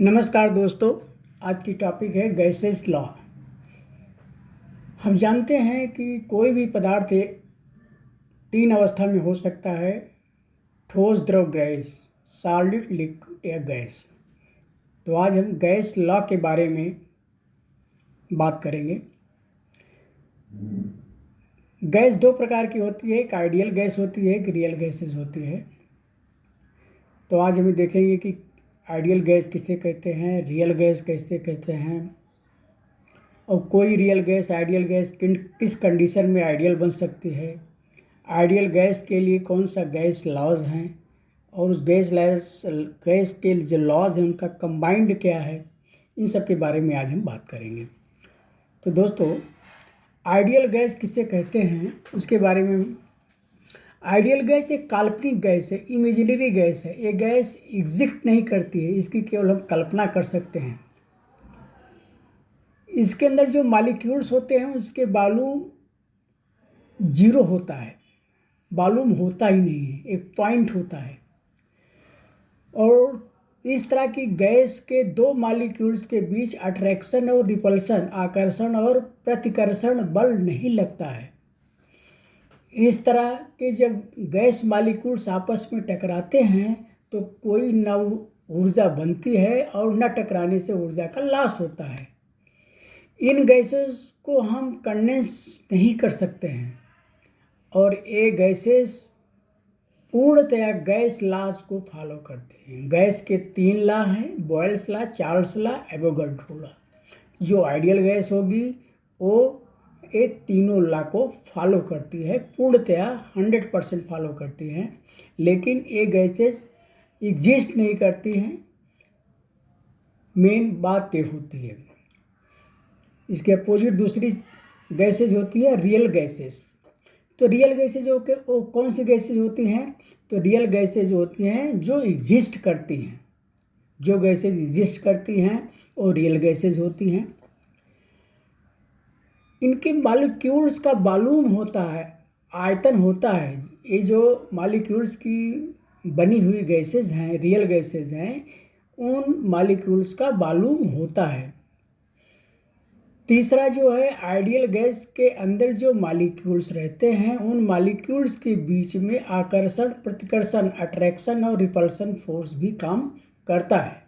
नमस्कार दोस्तों, आज की टॉपिक है गैसेस लॉ। हम जानते हैं कि कोई भी पदार्थ तीन अवस्था में हो सकता है: ठोस, द्रव, गैस, सॉलिड, लिक्विड या गैस। तो आज हम गैस लॉ के बारे में बात करेंगे। गैस दो प्रकार की होती है, एक आइडियल गैस होती है, एक रियल गैसेस होती है। तो आज हम देखेंगे कि आइडियल गैस किसे कहते हैं, रियल गैस कैसे कहते हैं, और कोई रियल गैस आइडियल गैस किस कंडीशन में आइडियल बन सकती है, आइडियल गैस के लिए कौन सा गैस लॉज हैं, और उस गैस के जो लॉज हैं उनका कंबाइंड क्या है, इन सब के बारे में आज हम बात करेंगे। तो दोस्तों, आइडियल गैस किसे कहते हैं उसके बारे में। आइडियल गैस एक काल्पनिक गैस है, इमेजिनरी गैस है। ये गैस एग्जिस्ट नहीं करती है, इसकी केवल हम कल्पना कर सकते हैं। इसके अंदर जो मॉलिक्यूल्स होते हैं उसके वॉल्यूम जीरो होता है, वॉल्यूम होता ही नहीं है, एक पॉइंट होता है। और इस तरह की गैस के दो मॉलिक्यूल्स के बीच अट्रैक्शन और रिपल्शन, आकर्षण और प्रतिकर्षण बल नहीं लगता है। इस तरह के जब गैस मॉलिक्यूल्स आपस में टकराते हैं तो कोई न ऊर्जा बनती है और न टकराने से ऊर्जा का लॉस होता है। इन गैसेस को हम कंडेंस नहीं कर सकते हैं, और ये गैसेस पूर्णतया गैस लॉज को फॉलो करते हैं। गैस के तीन लॉ हैं: Boyle's law, Charles law, Avogadro law. जो आइडियल गैस होगी वो ये तीनों लॉ को फॉलो करती है, पूर्णतया 100% फॉलो करती हैं। लेकिन ये गैसेस एग्जिस्ट नहीं करती हैं, मेन बात ये होती है। इसके अपोजिट दूसरी गैसेज होती है रियल गैसेस। तो रियल गैसेज वो कौन सी गैसेज होती हैं? तो रियल गैसेज होती हैं जो एग्जिस्ट करती हैं। जो गैसेज एग्जिस्ट करती हैं वो रियल गैसेज होती हैं। इनके मॉलिक्यूल्स का वॉल्यूम होता है, आयतन होता है। ये जो मॉलिक्यूल्स की बनी हुई गैसेज हैं, रियल गैसेज हैं, उन मॉलिक्यूल्स का वॉल्यूम होता है। तीसरा जो है, आइडियल गैस के अंदर जो मॉलिक्यूल्स रहते हैं उन मॉलिक्यूल्स के बीच में आकर्षण, प्रतिकर्षण, अट्रैक्शन और रिपल्शन फोर्स भी काम करता है।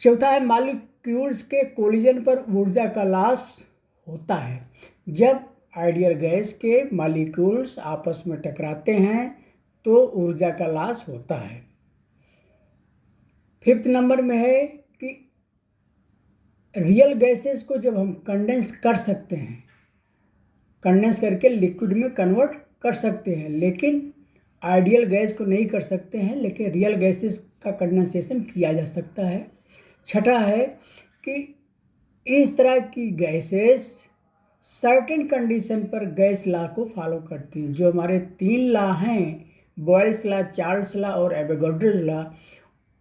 चौथा है, मॉलिक्यूल्स के कोलिजन पर ऊर्जा का लॉस होता है। जब आइडियल गैस के मॉलिक्यूल्स आपस में टकराते हैं तो ऊर्जा का लॉस होता है। फिफ्थ नंबर में है कि रियल गैसेस को जब हम कंडेंस कर सकते हैं, कंडेंस करके लिक्विड में कन्वर्ट कर सकते हैं, लेकिन आइडियल गैस को नहीं कर सकते हैं, लेकिन रियल गैसेस का कंडेंसेशन किया जा सकता है। छठा है कि इस तरह की गैसेस सर्टेन कंडीशन पर गैस लॉ को फॉलो करती हैं। जो हमारे तीन लॉ हैं, बॉयल्स लॉ, चार्ल्स लॉ और एवोगाड्रो लॉ,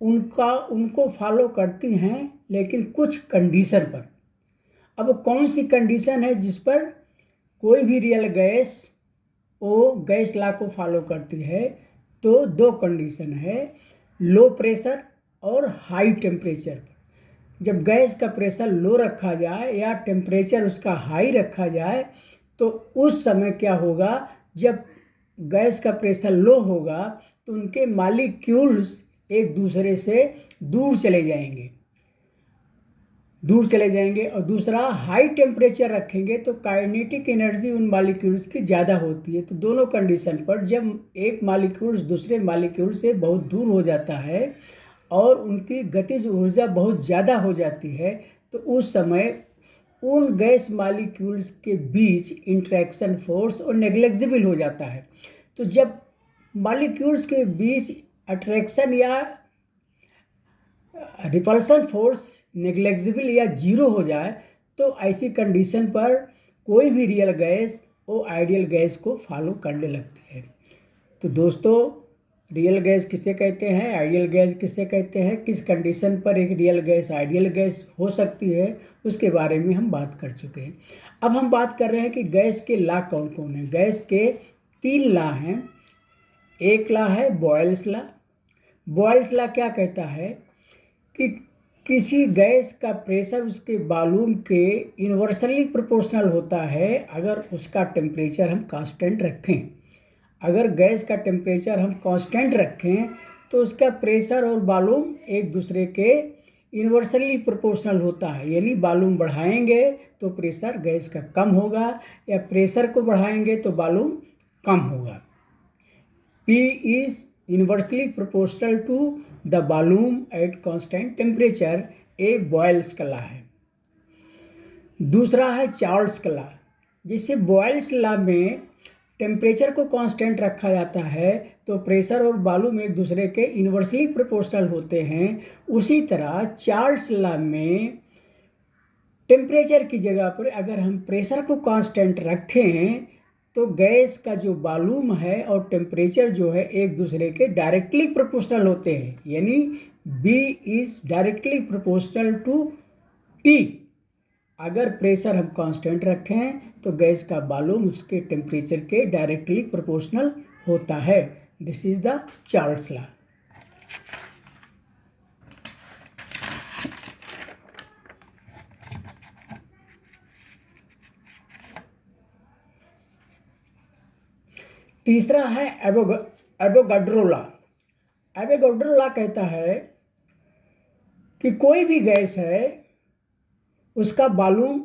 उनको फॉलो करती हैं, लेकिन कुछ कंडीशन पर। अब कौन सी कंडीशन है जिस पर कोई भी रियल गैस वो गैस लॉ को फॉलो करती है? तो दो कंडीशन है: लो प्रेशर और हाई टेम्परेचर पर। जब गैस का प्रेशर लो रखा जाए या टेम्परेचर उसका हाई रखा जाए तो उस समय क्या होगा, जब गैस का प्रेशर लो होगा तो उनके मॉलिक्यूल्स एक दूसरे से दूर चले जाएंगे, और दूसरा, हाई टेम्परेचर रखेंगे तो काइनेटिक एनर्जी उन मॉलिक्यूल्स की ज़्यादा होती है। तो दोनों कंडीशन पर जब एक मॉलिक्यूल्स दूसरे मॉलिक्यूल से बहुत दूर हो जाता है और उनकी गतिज ऊर्जा बहुत ज़्यादा हो जाती है तो उस समय उन गैस मॉलिक्यूल्स के बीच इंटरेक्शन फोर्स और नेग्लिजिबल हो जाता है। तो जब मॉलिक्यूल्स के बीच अट्रैक्शन या रिपल्शन फोर्स नेग्लिजिबल या जीरो हो जाए तो ऐसी कंडीशन पर कोई भी रियल गैस वो आइडियल गैस को फॉलो करने लगती है। तो दोस्तों, रियल गैस किसे कहते हैं, आइडियल गैस किसे कहते हैं, किस कंडीशन पर एक रियल गैस आइडियल गैस हो सकती है, उसके बारे में हम बात कर चुके हैं। अब हम बात कर रहे हैं कि गैस के लॉ कौन कौन है। गैस के 3 लॉ हैं। एक लॉ है बॉयल्स लॉ। बॉयल्स लॉ क्या कहता है कि किसी गैस का प्रेशर उसके वॉल्यूम के इन्वर्सली प्रोपोर्शनल होता है अगर उसका टेम्परेचर हम कांस्टेंट रखें। अगर गैस का टेम्परेचर हम कांस्टेंट रखें तो उसका प्रेशर और वॉल्यूम एक दूसरे के इन्वर्सली प्रोपोर्शनल होता है, यानी वॉल्यूम बढ़ाएंगे तो प्रेशर गैस का कम होगा या प्रेशर को बढ़ाएंगे तो वॉल्यूम कम होगा। P is inversely proportional to the volume at constant temperature, ये बॉयल्स का लॉ है। दूसरा है चार्ल्स का लॉ। जैसे बॉयल्स लॉ में टेम्परेचर को कांस्टेंट रखा जाता है तो प्रेशर और वॉल्यूम एक दूसरे के इन्वर्सली प्रोपोर्शनल होते हैं, उसी तरह चार्ल्स लॉ में टेम्परेचर की जगह पर अगर हम प्रेशर को कांस्टेंट रखें तो गैस का जो वॉल्यूम है और टेम्परेचर जो है एक दूसरे के डायरेक्टली प्रोपोर्शनल होते हैं, यानी B is directly proportional to T। अगर प्रेशर हम कांस्टेंट रखें तो गैस का वॉल्यूम उसके टेम्परेचर के डायरेक्टली प्रोपोर्शनल होता है। This is the Charles law. तीसरा है एवोगाड्रो लॉ। एवोगाड्रो लॉ कहता है कि कोई भी गैस है उसका वॉल्यूम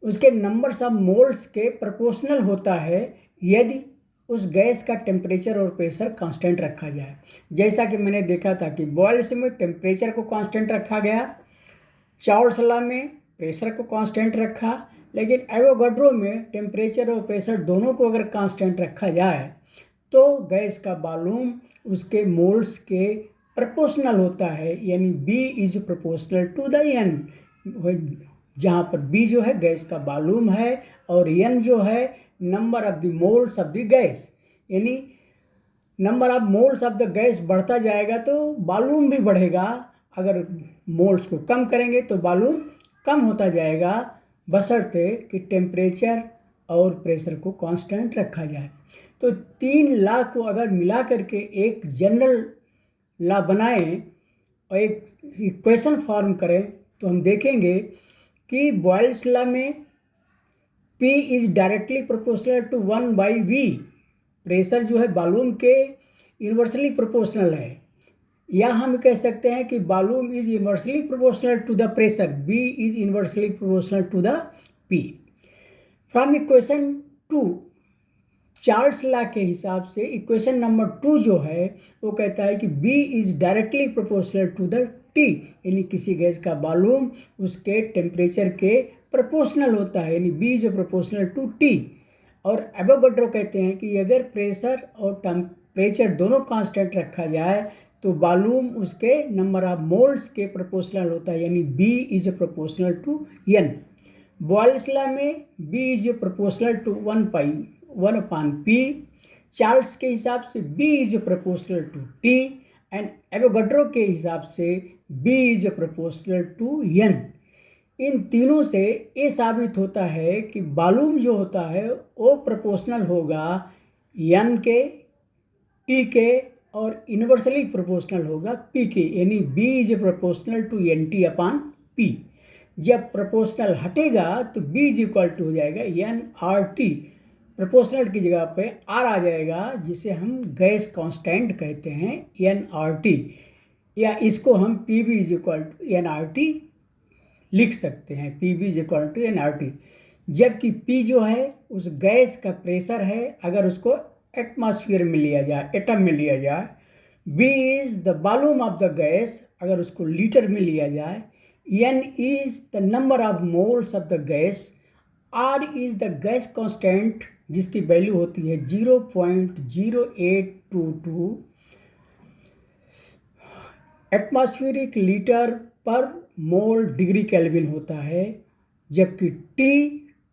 उसके नंबर्स ऑफ मोल्स के प्रोपोर्शनल होता है यदि उस गैस का टेम्परेचर और प्रेशर कांस्टेंट रखा जाए। जैसा कि मैंने देखा था कि बॉयल्स में टेम्परेचर को कांस्टेंट रखा गया, चार्ल्स लॉ में प्रेशर को कांस्टेंट रखा, लेकिन एवोगाड्रो में टेम्परेचर और प्रेशर दोनों को अगर कांस्टेंट रखा जाए तो गैस का वॉल्यूम उसके मोल्स के प्रोपोर्शनल होता है, यानी B is proportional to the N, जहाँ पर B जो है गैस का वॉल्यूम है और N जो है number of the moles of the gas, यानी number of moles of the gas बढ़ता जाएगा तो वॉल्यूम भी बढ़ेगा, अगर मोल्स को कम करेंगे तो वॉल्यूम कम होता जाएगा, बशर्ते कि टेम्परेचर और प्रेशर को कांस्टेंट रखा जाए। तो 3 लॉ को अगर मिला करके एक जनरल लॉ बनाएं और एक इक्वेशन फॉर्म करें तो हम देखेंगे कि बॉयल्स लॉ में P is directly proportional to 1/V, pressure जो है वॉल्यूम के इन्वर्सली प्रोपोर्शनल है, या हम कह सकते हैं कि volume is inversely proportional to the pressure, B is inversely proportional to the P। From equation 2 Charles law के हिसाब से इक्वेशन नंबर 2 जो है वो कहता है कि B is directly proportional to the T, यानी किसी गैस का वॉल्यूम उसके टेम्परेचर के प्रोपोर्शनल होता है, यानी B is proportional to T। और एवोगाड्रो कहते हैं कि अगर प्रेशर और टेम्परेचर दोनों कांस्टेंट रखा जाए तो वॉल्यूम उसके नंबर ऑफ मोल्स के प्रोपोर्शनल होता है, यानी B is proportional to N। Boyle's law में B is proportional to 1/P। Charles के हिसाब से B is proportional to T and Avogadro के हिसाब से B is proportional to N। इन तीनों से ये साबित होता है कि वॉल्यूम जो होता है वो प्रोपोर्शनल होगा N के, T के और इन्वर्सली प्रोपोर्शनल होगा P के, यानी B is proportional to NT/P। जब प्रोपोर्शनल हटेगा तो B इज इक्वल टू हो जाएगा NRT, प्रोपोर्शनल की जगह पे R आ जाएगा, जिसे हम गैस कांस्टेंट कहते हैं NRT, या इसको हम PV is equal to NRT लिख सकते हैं, PV is equal to NRT। जबकि P जो है उस गैस का प्रेशर है अगर उसको एटमॉस्फेयर में लिया जाए, एटम में लिया जाए, B is the volume of the gas अगर उसको लीटर में लिया जाए, N is the number of moles of the gas, R is the gas constant जिसकी वैल्यू होती है 0.0822 एटमॉस्फेरिक लीटर पर मोल डिग्री केल्विन होता है, जबकि T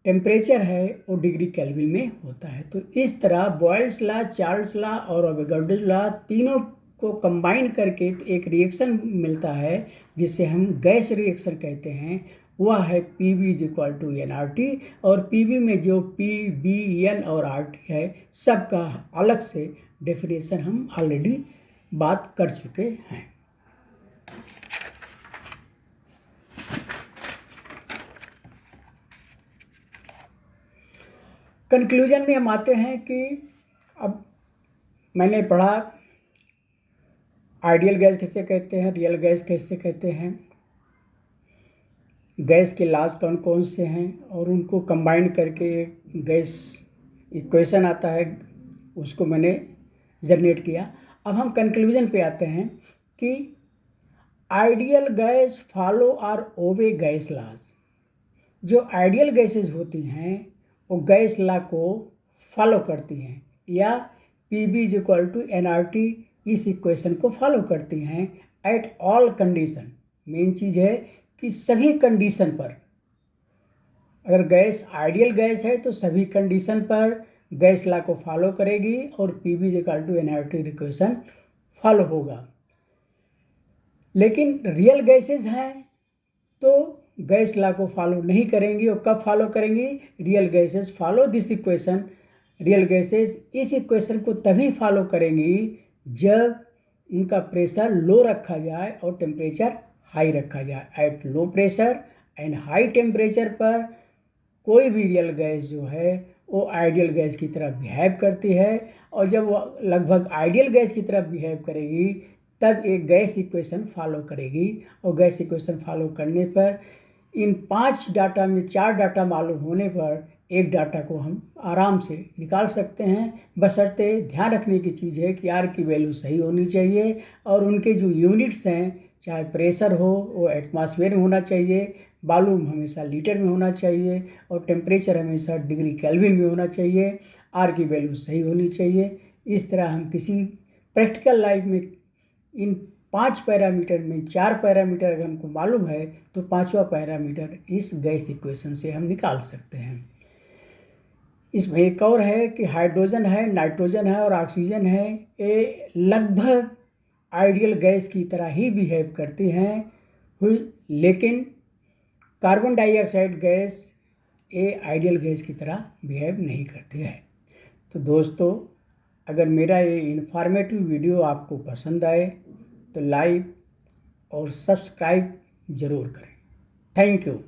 टेम्परेचर है वो डिग्री केल्विन में होता है। तो इस तरह बॉयल्स लॉ, चार्ल्स लॉ और अवोगाड्रो लॉ तीनों को कंबाइन करके एक रिएक्शन मिलता है जिसे हम गैस रिएक्शन कहते हैं। वह है PV is equal to nRT, और PV में जो P, B, N और RT है सबका अलग से डेफिनेशन हम ऑलरेडी बात कर चुके हैं। कंक्लूजन में हम आते हैं कि अब मैंने पढ़ा आइडियल गैस किसे कहते हैं, रियल गैस किसे कहते हैं, गैस के लॉज कौन कौन से हैं, और उनको कंबाइन करके एक गैस इक्वेशन आता है, उसको मैंने जनरेट किया। अब हम कंक्लूजन पे आते हैं कि आइडियल गैस फॉलो और ओबे गैस लॉज। जो आइडियल गैसेज होती हैं वो गैस लॉ को फॉलो करती हैं, या PV is equal to nRT इस इक्वेशन को फॉलो करती हैं एट ऑल कंडीशन। मेन चीज़ है कि सभी कंडीशन पर, अगर गैस आइडियल गैस है तो सभी कंडीशन पर गैस लॉ को फॉलो करेगी और PV is equal to nRT equation follow होगा। लेकिन रियल गैसेज हैं तो गैस लॉ को फॉलो नहीं करेंगी। और कब फॉलो करेंगी? Real gases follow this equation. Real gases इस इक्वेशन को तभी फॉलो करेंगी जब उनका प्रेशर लो रखा जाए और टेम्परेचर हाई रखा जाए। At low pressure and high temperature पर कोई भी रियल गैस जो है वो आइडियल गैस की तरह बिहेव करती है, और जब वो लगभग आइडियल गैस की तरह बिहेव करेगी तब एक गैस इक्वेशन फॉलो करेगी। और गैस इक्वेशन फॉलो करने पर इन 5 डाटा में 4 डाटा मालूम होने पर एक डाटा को हम आराम से निकाल सकते हैं। बशर्ते ध्यान रखने की चीज़ है कि R की वैल्यू सही होनी चाहिए, और उनके जो यूनिट्स हैं, चाहे प्रेशर हो वो एटमॉस्फेयर में होना चाहिए, वॉल्यूम हमेशा लीटर में होना चाहिए, और टेम्परेचर हमेशा डिग्री केल्विन में होना चाहिए। R की वैल्यू सही होनी चाहिए। इस तरह हम किसी प्रैक्टिकल लाइफ में इन 5 पैरामीटर में 4 पैरामीटर अगर हमको मालूम है तो 5वां पैरामीटर इस गैस इक्वेशन से हम निकाल सकते हैं। इसमें एक और है कि हाइड्रोजन है, नाइट्रोजन है और ऑक्सीजन है, ये लगभग आइडियल गैस की तरह ही बिहेव करती हैं, लेकिन कार्बन डाइऑक्साइड गैस ये आइडियल गैस की तरह बिहेव नहीं करती है। तो दोस्तों, अगर मेरा ये इन्फॉर्मेटिव वीडियो आपको पसंद आए तो लाइक और सब्सक्राइब ज़रूर करें। Thank you.